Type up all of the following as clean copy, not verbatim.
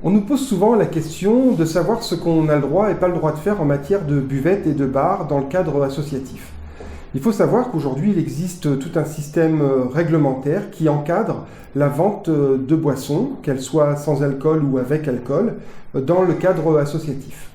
On nous pose souvent la question de savoir ce qu'on a le droit et pas le droit de faire en matière de buvette et de bar dans le cadre associatif. Il faut savoir qu'aujourd'hui, il existe tout un système réglementaire qui encadre la vente de boissons, qu'elles soient sans alcool ou avec alcool, dans le cadre associatif.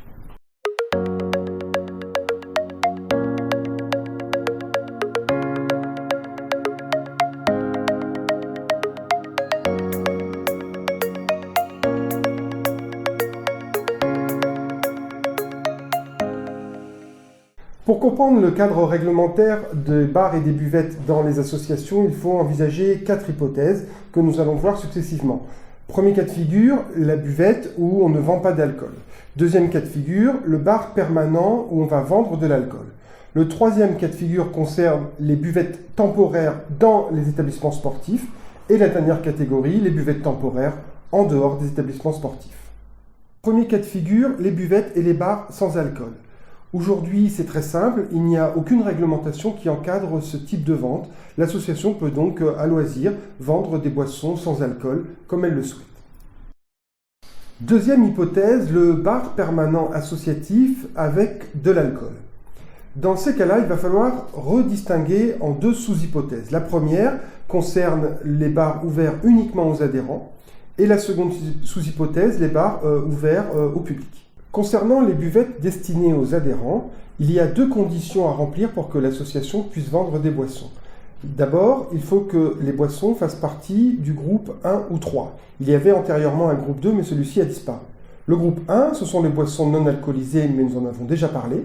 Pour comprendre le cadre réglementaire des bars et des buvettes dans les associations, il faut envisager 4 hypothèses que nous allons voir successivement. Premier cas de figure, la buvette où on ne vend pas d'alcool. Deuxième cas de figure, le bar permanent où on va vendre de l'alcool. Le troisième cas de figure concerne les buvettes temporaires dans les établissements sportifs. Et la dernière catégorie, les buvettes temporaires en dehors des établissements sportifs. Premier cas de figure, les buvettes et les bars sans alcool. Aujourd'hui, c'est très simple, il n'y a aucune réglementation qui encadre ce type de vente. L'association peut donc, à loisir, vendre des boissons sans alcool comme elle le souhaite. Deuxième hypothèse, le bar permanent associatif avec de l'alcool. Dans ces cas-là, il va falloir redistinguer en 2 sous-hypothèses. La première concerne les bars ouverts uniquement aux adhérents et la seconde sous-hypothèse, les bars ouverts au public. Concernant les buvettes destinées aux adhérents, il y a 2 conditions à remplir pour que l'association puisse vendre des boissons. D'abord, il faut que les boissons fassent partie du groupe 1 ou 3. Il y avait antérieurement un groupe 2, mais celui-ci a disparu. Le groupe 1, ce sont les boissons non alcoolisées, mais nous en avons déjà parlé.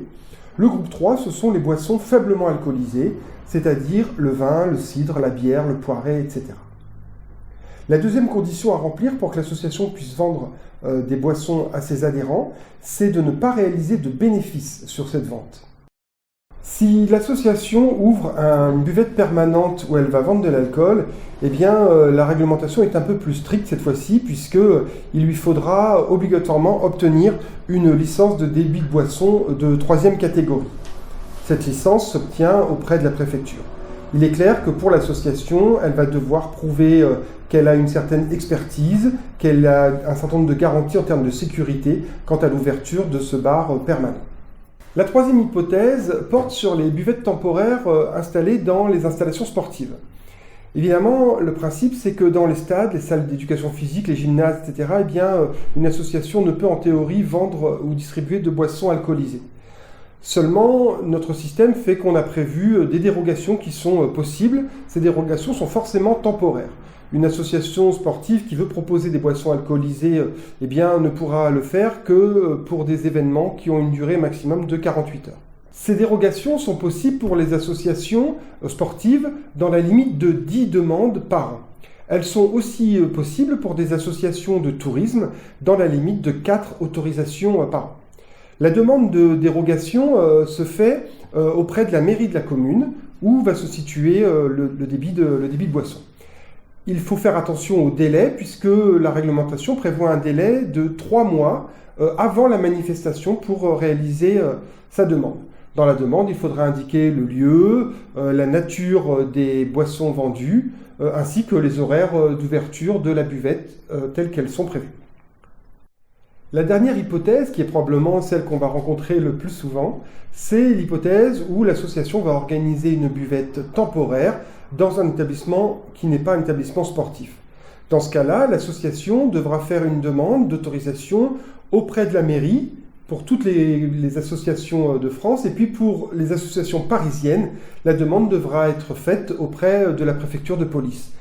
Le groupe 3, ce sont les boissons faiblement alcoolisées, c'est-à-dire le vin, le cidre, la bière, le poiré, etc. La deuxième condition à remplir pour que l'association puisse vendre des boissons à ses adhérents, c'est de ne pas réaliser de bénéfices sur cette vente. Si l'association ouvre une buvette permanente où elle va vendre de l'alcool, eh bien la réglementation est un peu plus stricte cette fois-ci, puisqu'il lui faudra obligatoirement obtenir une licence de débit de boisson de 3e catégorie. Cette licence s'obtient auprès de la préfecture. Il est clair que pour l'association, elle va devoir prouver qu'elle a une certaine expertise, qu'elle a un certain nombre de garanties en termes de sécurité quant à l'ouverture de ce bar permanent. La troisième hypothèse porte sur les buvettes temporaires installées dans les installations sportives. Évidemment, le principe, c'est que dans les stades, les salles d'éducation physique, les gymnases, etc., eh bien, une association ne peut en théorie vendre ou distribuer de boissons alcoolisées. Seulement, notre système fait qu'on a prévu des dérogations qui sont possibles. Ces dérogations sont forcément temporaires. Une association sportive qui veut proposer des boissons alcoolisées eh bien, ne pourra le faire que pour des événements qui ont une durée maximum de 48 heures. Ces dérogations sont possibles pour les associations sportives dans la limite de 10 demandes par an. Elles sont aussi possibles pour des associations de tourisme dans la limite de 4 autorisations par an. La demande de dérogation se fait auprès de la mairie de la commune où va se situer le débit de boisson. Il faut faire attention au délai puisque la réglementation prévoit un délai de 3 mois avant la manifestation pour réaliser sa demande. Dans la demande, il faudra indiquer le lieu, la nature des boissons vendues ainsi que les horaires d'ouverture de la buvette telles qu'elles sont prévues. La dernière hypothèse, qui est probablement celle qu'on va rencontrer le plus souvent, c'est l'hypothèse où l'association va organiser une buvette temporaire dans un établissement qui n'est pas un établissement sportif. Dans ce cas-là, l'association devra faire une demande d'autorisation auprès de la mairie pour toutes les associations de France et puis pour les associations parisiennes, la demande devra être faite auprès de la préfecture de police.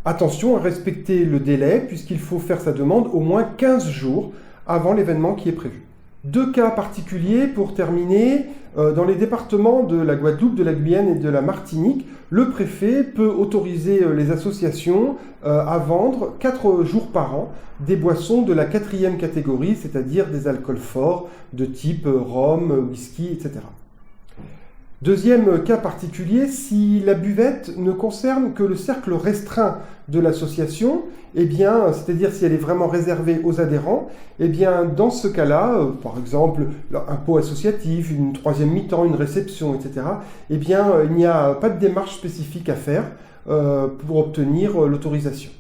Attention à respecter le délai puisqu'il faut faire sa demande au moins 15 jours avant l'événement qui est prévu. 2 cas particuliers pour terminer. Dans les départements de la Guadeloupe, de la Guyane et de la Martinique, le préfet peut autoriser les associations à vendre 4 jours par an des boissons de la 4e catégorie, c'est-à-dire des alcools forts de type rhum, whisky, etc. Deuxième cas particulier, si la buvette ne concerne que le cercle restreint de l'association, eh bien, c'est-à-dire si elle est vraiment réservée aux adhérents, eh bien, dans ce cas-là, par exemple, un pot associatif, une 3e mi-temps, une réception, etc., eh bien, il n'y a pas de démarche spécifique à faire pour obtenir l'autorisation.